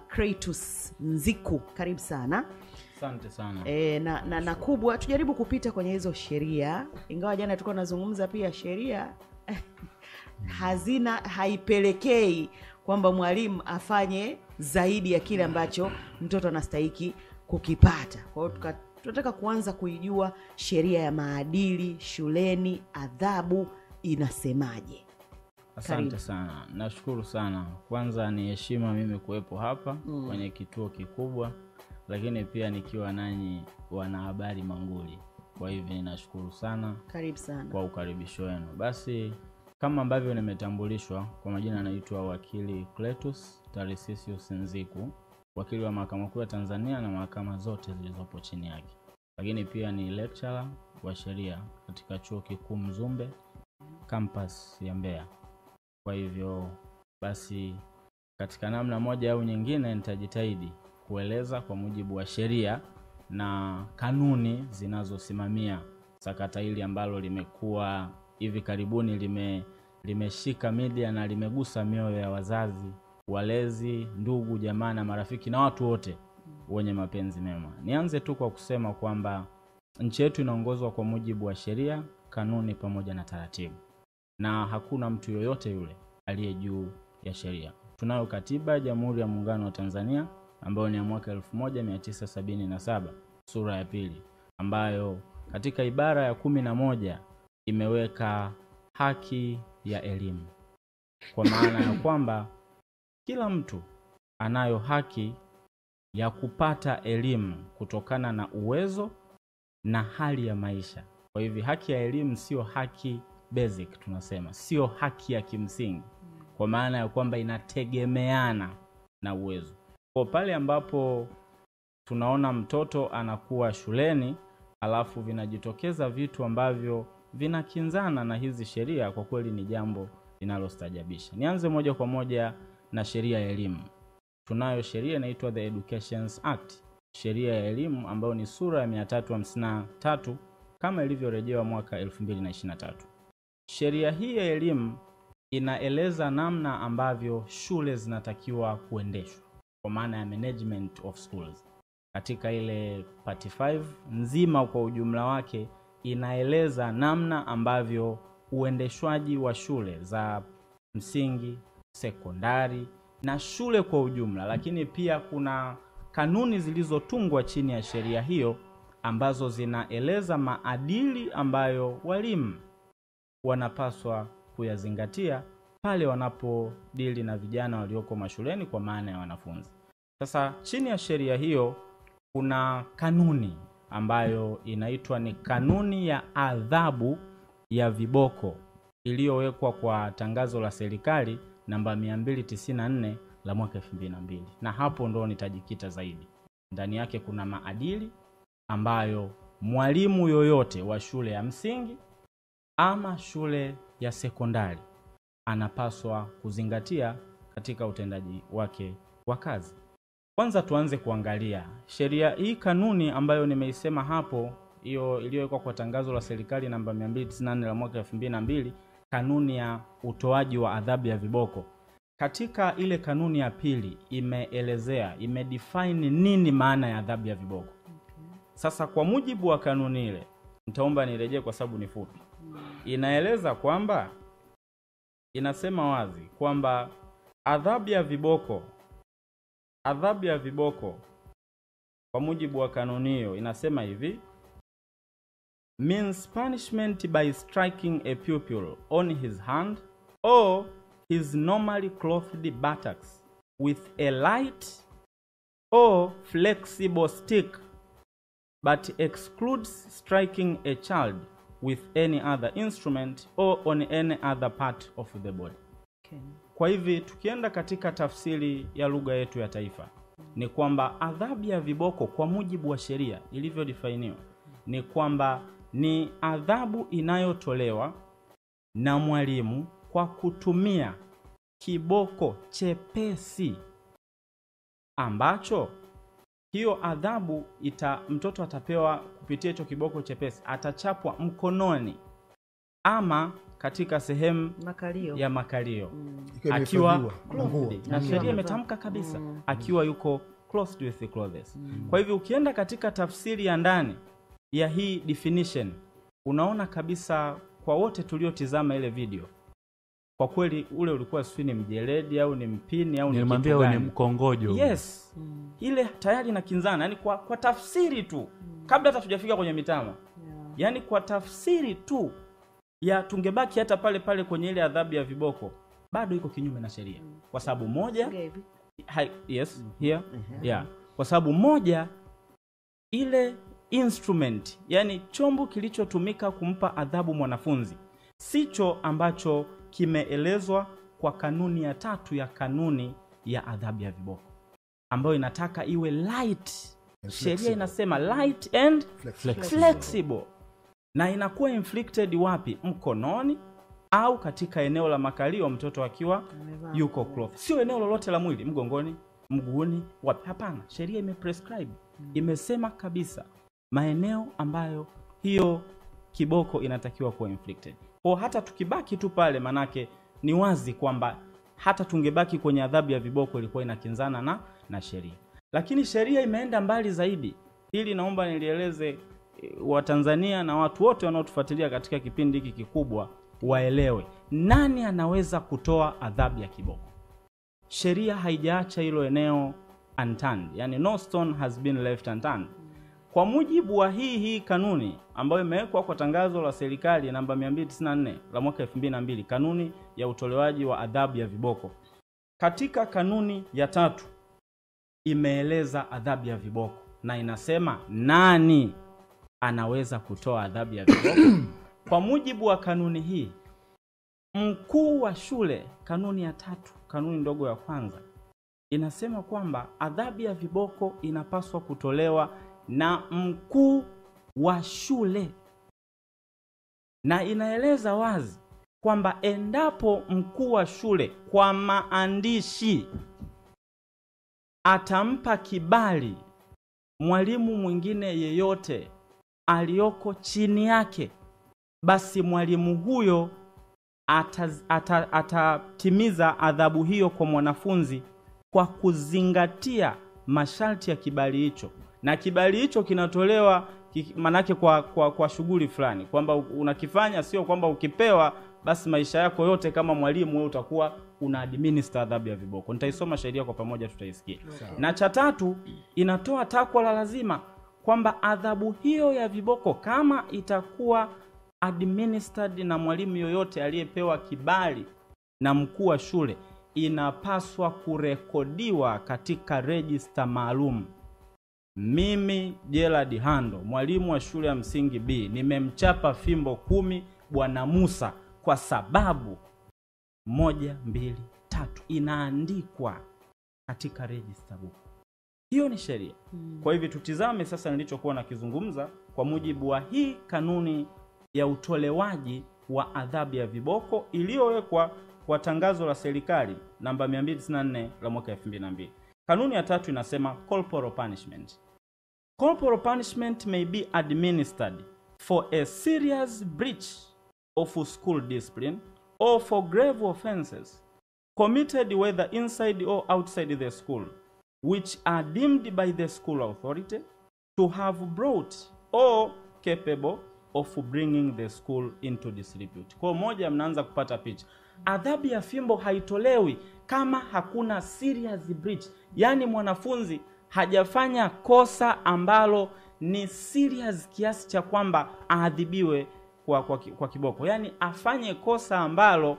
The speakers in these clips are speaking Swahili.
Kratos Nziku, karibu sana. Asante sana. Na kubwa tujaribu kupita kwenye hizo sheria, ingawa jana tulikuwa tunazungumza pia sheria haipelekei kwamba mwalimu afanye zaidi ya kile ambacho mtoto anastahili kukipata. Kwa hiyo tunataka kuanza kuijua sheria ya maadili shuleni, adhabu inasemaje. Asante sana. Nashukuru sana. Kwanza ni heshima mimi kuwepo hapa kwenye kituo kikubwa, lakini pia nikiwa nanyi wanahabari Manguli. Kwa hivyo ninashukuru sana. Karibu sana kwa ukaribisho wenu. Basi kama ambavyo nimetambulishwa, kwa majina naitwa wakili Kratos Tarisisius Nziku, wakili wa Mahakama Kuu ya Tanzania na mahakama zote zilizopo chini yake. Lakini pia ni lecturer wa sheria katika Chuo Kikuu Mzumbe campus ya Mbeya. Kwa hivyo basi katika namna moja au nyingine nitajitahidi kueleza kwa mujibu wa sheria na kanuni zinazosimamia sakata hili ambalo limekuwa hivi karibuni limeshika media na limegusa mioyo ya wazazi, walezi, ndugu, jamaa na marafiki na watu wote wenye mapenzi mema. Nianze tu kwa kusema kwamba nchi yetu inaongozwa kwa mujibu wa sheria, kanuni pamoja na taratibu. Na hakuna mtu yoyote yule aliye juu ya sheria. Tunayo katiba ya Jamhuri ya Muungano wa Tanzania ambayo ni ya mwaka 1977 sura ya 2, ambayo katika ibara ya 11 imeweka haki ya elimu. Kwa maana ya kwamba kila mtu anayo haki ya kupata elimu kutokana na uwezo na hali ya maisha. Kwa hivyo haki ya elimu sio haki basic, tunasema sio haki ya kimsingi, kwa maana ya kwamba inategemeana na uwezo. Kwa pale ambapo tunaona mtoto anakuwa shuleni alafu vinajitokeza vitu ambavyo vinakinzana na hizi sheria, kwa kweli ni jambo linalostajabisha. Nianze moja kwa moja na sheria ya elimu. Tunayo sheria inaitwa The Education Act, sheria ya elimu ambayo ni sura ya 353 kama ilivyorejewa mwaka 2023. Sheria hii ya elimu inaeleza namna ambavyo shule zinatakiwa kuendeshwa, kwa maana ya management of schools. Katika ile part 5 nzima kwa ujumla wake inaeleza namna ambavyo uendeshwaji wa shule za msingi, sekondari na shule kwa ujumla, lakini pia kuna kanuni zilizotungwa chini ya sheria hiyo ambazo zinaeleza maadili ambayo walimu wanapaswa kuyazingatia pale wanapodili na vijana walioko mashuleni, kwa maana ya wanafunzi. Sasa chini ya sheria hiyo kuna kanuni ambayo inaitwa ni kanuni ya adhabu ya viboko iliyowekwa kwa tangazo la serikali namba 294 la mwaka 2002. Na hapo ndo nitajikita zaidi. Ndani yake kuna maadili ambayo mwalimu yoyote wa shule ya msingi ama shule ya sekondari anapaswa kuzingatia katika utendaji wake wa kazi. Kwanza tuanze kuangalia sheria hii, kanuni ambayo nimeisema hapo, hiyo iliyowekwa kwa tangazo la serikali namba 294 la mwaka 2002, kanuni ya utoaji wa adhabu ya viboko. Katika ile kanuni ya pili imedefine nini maana ya adhabu ya viboko. Sasa kwa mujibu wa kanuni ile, nitaomba nirejee kwa sababu ni fupi. Inaeleza kwamba, inasema wazi kwamba adhabu ya viboko kwa mujibu wa kanuni hiyo inasema hivi: means punishment by striking a pupil on his hand or his normally clothed buttocks with a light or flexible stick, but excludes striking a child with any other instrument or on any other part of the body. Okay. Kwa hivi tukienda katika tafsiri ya lugha yetu ya taifa ni kwamba adhabu ya viboko kwa mujibu wa sheria ilivyodefiniwa ni kwamba ni adhabu inayotolewa na mwalimu kwa kutumia kiboko chepesi ambacho hiyo adhabu mtoto atapewa kupitia hicho kiboko chepesi, atachapwa mkononi ama katika sehemu makalio ya makalio akiwa na sheria imetamka kabisa akiwa yuko close with the clothes. Kwa hivyo ukienda katika tafsiri ya ndani ya hii definition unaona kabisa, kwa wote tuliotizama ile video, kwa kweli ule ulikuwa sio ni mjeledi au ni mpini au ni kitu gani, ni mkongojo. Yes. Ile tayari inakinzana, yani kwa tafsiri tu kabla hata tujafika kwenye mitama. Yani kwa tafsiri tu ya tungebaki hata pale pale kwenye ile adhabu ya viboko, bado iko kinyume na sheria. Kwa sababu moja, yes, here. Yeah. Kwa sababu moja, ile instrument, yani chombo kilichotumika kumpa adhabu mwanafunzi sicho ambacho kimeelezwa kwa kanuni ya 3 ya kanuni ya adhabu ya viboko, ambayo inataka iwe light. Sheria inasema light and flexible. Na inakuwa inflicted wapi? Mkononi au katika eneo la makalio mtoto akiwa yuko cloth. Sio eneo lolote la mwili, mgongoni, mguuni, wapi? Hapana. Sheria imeprescribe, imesema kabisa maeneo ambayo hiyo kiboko inatakiwa kuwa inflicted. Kwa hata tukibaki tu pale, manake ni wazi kwamba hata tungebaki kwenye adhabu ya viboko ilikuwa inakinzana na sheria. Lakini sheria imeenda mbali zaidi. Hili naomba nilieleze Watanzania na watu wote wanaotufuatilia katika kipindi hiki kikubwa waelewe nani anaweza kutoa adhabu ya kiboko. Sheria haijaacha hilo eneo unturned, yani no stone has been left unturned. Kwa mujibu wa hii kanuni ambayo imewekwa kwa tangazo la serikali namba 294 la mwaka 2002, kanuni ya utolewaji wa adhabu ya viboko, katika kanuni ya 3 imeeleza adhabu ya viboko na inasema nani anaweza kutoa adhabu ya viboko. Kwa mujibu wa kanuni hii, mkuu wa shule, kanuni ya 3, kanuni ndogo ya kwanza, inasema kwamba adhabu ya viboko inapaswa kutolewa na mkuu wa shule, na inaeleza wazi kwamba endapo mkuu wa shule kwa maandishi atampa kibali mwalimu mwingine yeyote aliyoko chini yake, basi mwalimu huyo atatimiza adhabu hiyo kwa mwanafunzi kwa kuzingatia masharti ya kibali hicho. Na kibali hicho kinatolewa manake kwa shughuli fulani, kwamba unakifanya, sio kwamba ukipewa basi maisha yako yote kama mwalimu wewe utakuwa una administer adhabu ya viboko. Nitaisoma sheria kwa pamoja, tutaisikia. Na cha 3 inatoa takwa la lazima kwamba adhabu hiyo ya viboko kama itakuwa administered na mwalimu yoyote aliyepewa kibali na mkuu wa shule, inapaswa kurekodiwa katika register maalum. Mimi Gerald Hando, mwalimu wa shule ya msingi B, nimemchapa fimbo 10 Bwana Musa kwa sababu 1, 2, 3. Inaandikwa katika register book. Hiyo ni sheria. Kwa hivyo tutizame sasa nilichokuwa nakizungumza kwa mujibu wa hii kanuni ya utolewaji wa adhabu ya viboko iliyowekwa kwa tangazo la serikali namba 294 la mwaka 2002. Kanuni ya 3 inasema corporal punishment. Corporal punishment may be administered for a serious breach of school discipline or for grave offenses committed whether inside or outside the school, which are deemed by the school authority to have brought or capable of bringing the school into disrepute. Kwa moja mnaanza kupata picha. Adhabu ya fimbo haitolewi kama hakuna serious breach, yani mwanafunzi hajafanya kosa ambalo ni serious kiasi cha kwamba aadhibiwe kwa kiboko. Yani afanye kosa ambalo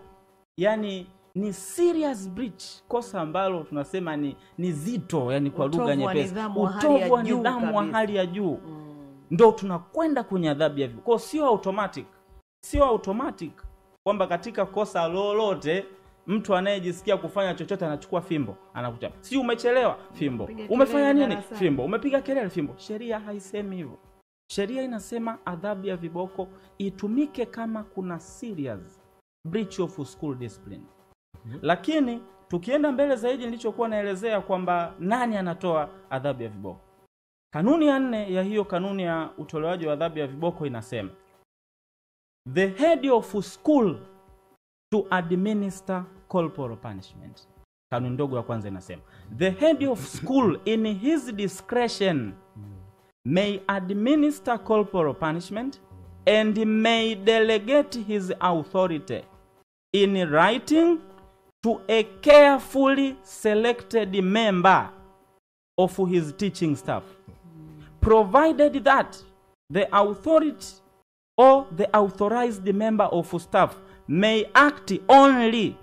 yani ni serious breach, kosa ambalo tunasema ni zito, yani kwa lugha nyepesi, utovu wa nidhamu wa hali ya juu. Ndio tunakwenda kwenye adhabu ya viboko. Kwa sio automatic kwamba katika kosa lolote mtu anayejisikia kufanya chochote anachukua fimbo anakuchapa. Si umechelewa, fimbo. Umefanya nini? Fimbo. Umepiga kelele, fimbo. Sheria haisemi hivyo. Sheria inasema adhabu ya viboko itumike kama kuna serious breach of school discipline. Lakini tukienda mbele zaidi, nilichokuwa naelezea kwamba nani anatoa adhabu ya viboko. Kanuni ya 4 ya hiyo kanuni ya utolewaji wa adhabu ya viboko inasema the head of school to administer corporal punishment. Kanuni ndogo ya kwanza inasema, the head of school in his discretion may administer corporal punishment and may delegate his authority in writing to a carefully selected member of his teaching staff, provided that the authority or the authorized member of staff may act only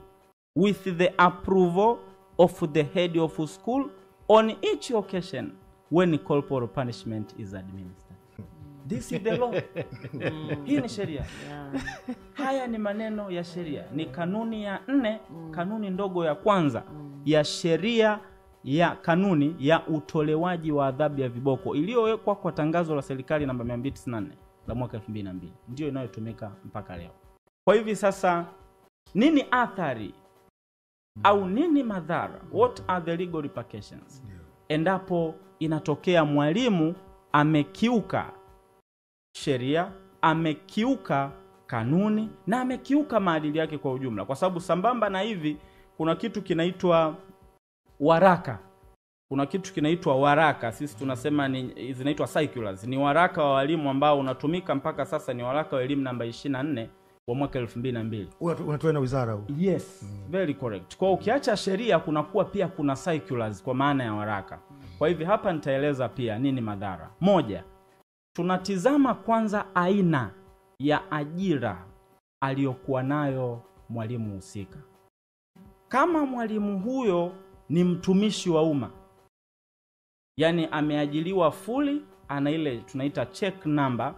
with the approval of the head of school on each occasion when corporal punishment is administered. This is the law. Hii ni sheria. Haya ni maneno ya sheria. Ni kanuni ya 4, kanuni ndogo ya kwanza ya sheria ya kanuni ya utolewaji wa adhabu ya viboko iliyowekwa kwa tangazo la serikali namba 294 la mwaka 2002. Ndio inayotumika mpaka leo. Kwa hivi sasa, nini athari au nini madhara? What are the legal repercussions endapo inatokea mwalimu amekiuka sheria, amekiuka kanuni na amekiuka maadili yake kwa ujumla? Kwa sababu sambamba na hivi kuna kitu kinaitwa waraka. Kuna kitu kinaitwa waraka, sisi tunasema ni zinaitwa circulars. Ni waraka wa walimu ambao unatumika mpaka sasa, ni waraka wa elimu namba 24 wa mwaka 2002. Unatoa na wizara huu? Yes, very correct. Kwa ukiacha sheria kunakuwa pia kuna circulars kwa maana ya waraka. Kwa hivi hapa nitaeleza pia nini madhara. Moja, tunatizama kwanza aina ya ajira aliyokuwa nayo mwalimu husika. Kama mwalimu huyo ni mtumishi wa umma, yani ameajiliwa fully, ana ile tunaita check number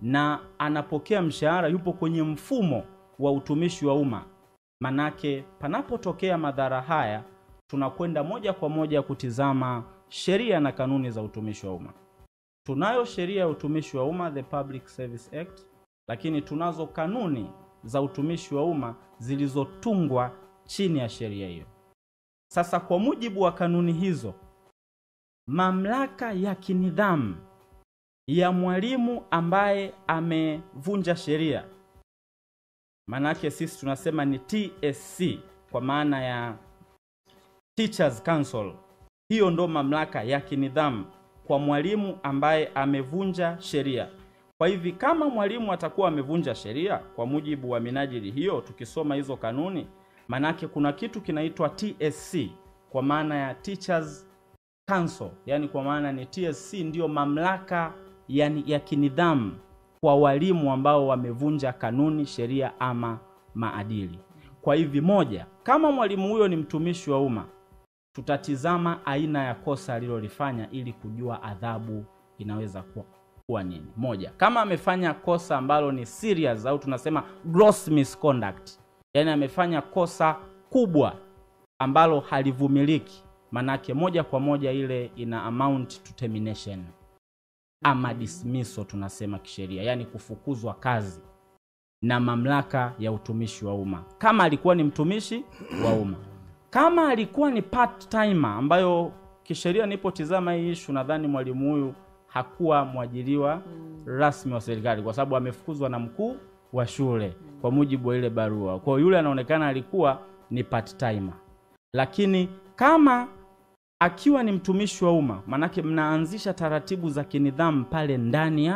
na anapokea mshahara, yupo kwenye mfumo wa utumishi wa umma, manake panapotokea madhara haya tunakwenda moja kwa moja kutizama sheria na kanuni za utumishi wa umma. Tunayo sheria ya utumishi wa umma, the Public Service Act, lakini tunazo kanuni za utumishi wa umma zilizotungwa chini ya sheria hiyo. Sasa kwa mujibu wa kanuni hizo, mamlaka ya kinidhamu ya mwalimu ambaye amevunja sheria, manake sisi tunasema ni TSC kwa maana ya Teachers Council, hiyo ndo mamlaka ya kinidhamu kwa mwalimu ambaye amevunja sheria. Kwa hivi kama mwalimu atakuwa amevunja sheria kwa mujibu wa minajili hiyo, tukisoma hizo kanuni, manake kuna kitu kinaitwa TSC kwa maana ya Teachers Council, yani kwa maana ni TSC ndio mamlaka ya kinidhamu kwa walimu ambao wamevunja kanuni, sheria ama maadili. Kwa hivi moja, kama mwalimu huyo ni mtumishi wa umma, tutatizama aina ya kosa alilolifanya ili kujua adhabu inaweza kuwa nini. Moja, kama amefanya kosa ambalo ni serious au tunasema gross misconduct, yani amefanya kosa kubwa ambalo halivumiliki, manake moja kwa moja ile ina amount to termination ama dismissal tunasema kisheria, yani kufukuzwa kazi na mamlaka ya utumishi wa umma kama alikuwa ni mtumishi wa umma. Kama alikuwa ni part timer, ambayo kisheria nilipotizama hii issue nadhani mwalimu huyu hakuwa mwajiriwa rasmi wa serikali kwa sababu amefukuzwa na mkuu wa shule kwa mujibu wa ile barua. Kwa yule anaonekana alikuwa ni part timer. Lakini kama akiwa ni mtumishi wa umma, manake mnaanzisha taratibu za kinidhamu pale ndani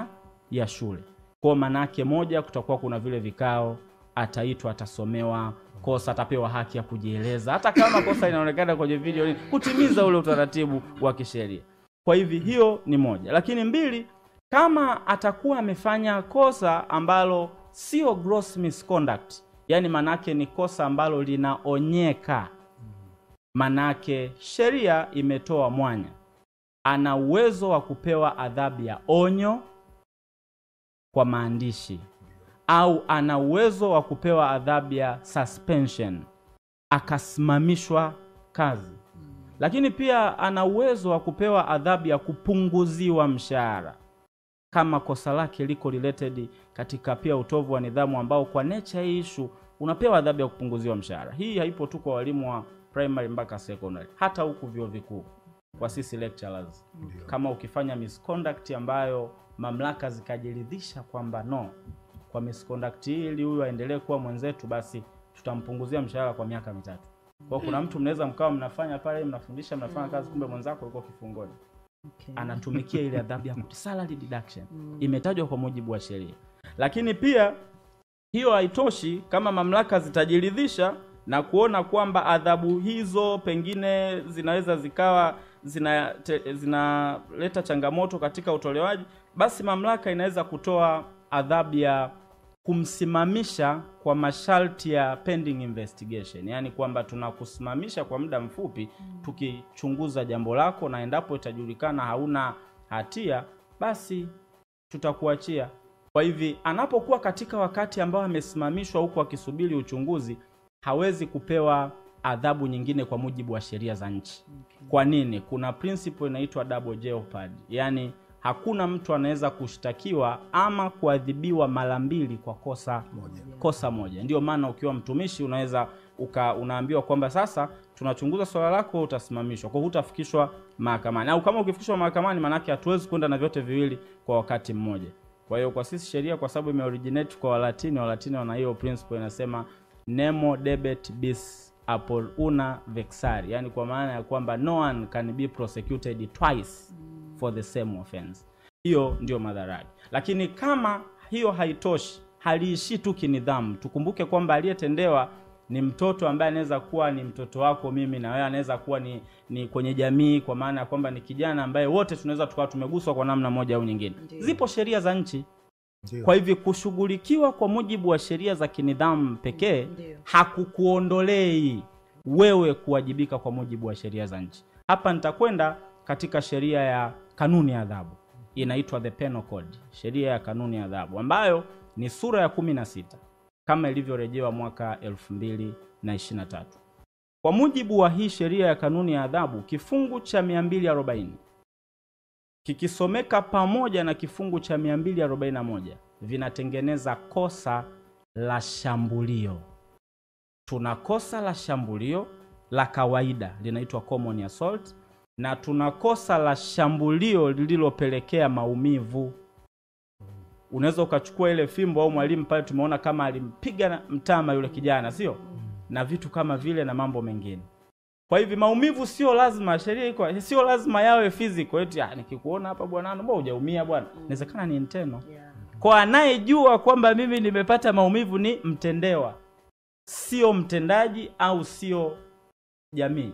ya shule. Kwa manake moja, kutakuwa kuna vile vikao, ataitwa, atasomewa kosa, atapewa haki ya kujieleza, hata kama kosa linaonekana kwenye video, kutimiza ule utaratibu wa kisheria. Kwa hivi hiyo ni moja. Lakini mbili, kama atakuwa amefanya kosa ambalo sio gross misconduct, yani manake ni kosa ambalo linaonyeka, manake sheria imetoa mwanya, ana uwezo wa kupewa adhabu ya onyo kwa maandishi, au ana uwezo wa kupewa adhabu ya suspension, akasimamishwa kazi. Lakini pia ana uwezo wa kupewa adhabu ya kupunguziwa mshahara kama kosa lake liko related katika pia utovu wa nidhamu, ambao kwa nature issue unapewa adhabu ya kupunguziwa mshahara. Hii haipo tu kwa walimu wa primary mpaka secondary, hata huku vyuo vikuu kwa sisi lecturers. Kama ukifanya misconduct ambayo mamlaka zikajiridhisha kwamba no, kwa misconduct ili huyu aendelee kuwa mwenzetu, basi tutampunguzia mshahara kwa miaka 3. Kwa kuna mtu mnaweza mkao mnafanya pale, mnafundisha, mnafanya kazi, kumbe mwenzako yuko kifungoni. Okay. Anatumikia ile adhabu ya salary deduction. Imetajwa kwa mujibu wa sheria. Lakini pia hiyo haitoshi, kama mamlaka zitajiridhisha na kuona kwamba adhabu hizo pengine zinaweza zikawa zinaleta changamoto katika utolewaji, basi mamlaka inaweza kutoa adhabu ya kumsimamisha kwa masharti ya pending investigation. Yani kwamba tunakusimamisha kwa muda mfupi tukichunguza jambo lako, na endapo itajulikana hauna hatia, basi tutakuachia. Kwa hivi anapokuwa katika wakati ambao amesimamishwa huko akisubiri uchunguzi, hawezi kupewa adhabu nyingine kwa mujibu wa sheria za nchi. Okay. Kwa nini? Kuna principle inaitwa double jeopardy. Yani hakuna mtu anaweza kushtakiwa ama kuadhibiwa mara mbili kwa kosa moja. Ndio maana ukiwa mtumishi unaweza unaambiwa kwamba sasa tunachunguza swala lako, utasimamishwa, kwa hutafikishwa mahakamani. Au kama ukifikishwa mahakamani, maana yake hatuwezi kwenda na vyote viwili kwa wakati mmoja. Kwa hiyo kwa sisi sheria, kwa sababu imeoriginate kwa Walatini wana hiyo principle inasema nemo debet bis apol una vexari, yani kwa maana ya kwamba no one can be prosecuted twice for the same offense. Hiyo ndio madhara. Lakini kama hiyo haitoshi, haliishi tu kinidhamu. Tukumbuke kwamba aliyetendewa ni mtoto ambaye anaweza kuwa ni mtoto wako mimi na wewe, anaweza kuwa ni kwenye jamii, kwa maana ya kwamba ni kijana ambaye wote tunaweza tukawa tumeguswa kwa namna moja au nyingine. Zipo sheria za nchi. Kwa hivyo kushughulikiwa kwa mujibu wa sheria za kinidhamu pekee hakukuondolei wewe kuwajibika kwa mujibu wa sheria za nchi. Hapa nitakwenda katika sheria ya kanuni ya adhabu. Inaitwa the Penal Code, sheria ya kanuni ya adhabu, ambayo ni sura ya 16 kama ilivyorejewa mwaka 2023. Kwa mujibu wa hii sheria ya kanuni ya adhabu, kifungu cha 240 kikisomeka pamoja na kifungu cha 241 vinatengeneza kosa la shambulio. Tuna kosa la shambulio la kawaida linaitwa common assault, na tuna kosa la shambulio lililopelekea maumivu. Unaweza ukachukua ile fimbo au mwalimu pale tumeona kama alimpiga mtama yule kijana, sio? Na vitu kama vile na mambo mengine. Kwa hivi maumivu sio lazima, sheria iko sio lazima yawe physical. Eti nikikuona hapa bwana, mbona hujaumia bwana? Inawezekana ni internal. Kwa anayejua kwamba mimi nimepata maumivu ni mtendewa, sio mtendaji au sio jamii.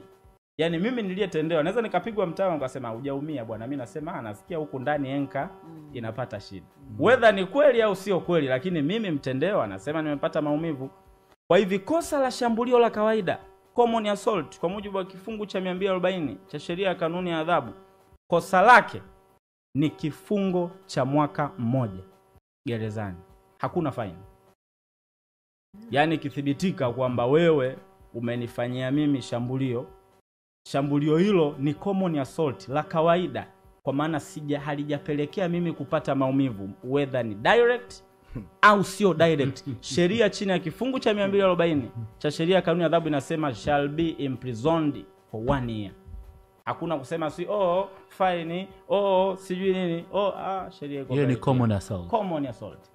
Yani mimi niliyetendewa naweza nikapigwa mtama nikasema hujaumia bwana, mimi nasema nasikia huku ndani enka inapata shida. Whether ni kweli au sio kweli, lakini mimi mtendewa nasema nimepata maumivu. Kwa hivi kosa la shambulio la kawaida, common assault, kwa mujibu wa kifungu cha 240 cha sheria ya kanuni ya adhabu, kosa lake ni kifungo cha mwaka 1 gerezani. Hakuna faini. Yani kithibitika kwamba wewe umenifanyia mimi shambulio hilo ni common assault la kawaida, kwa maana halijapelekea mimi kupata maumivu, whether ni direct au sio direct. Sheria chini ya kifungu cha 240 cha sheria ya kanuni ya adhabu inasema shall be imprisoned for 1 year. Hakuna kusema fine, sijui nini. Sheria iko. Hiyo ni common assault. Common assault.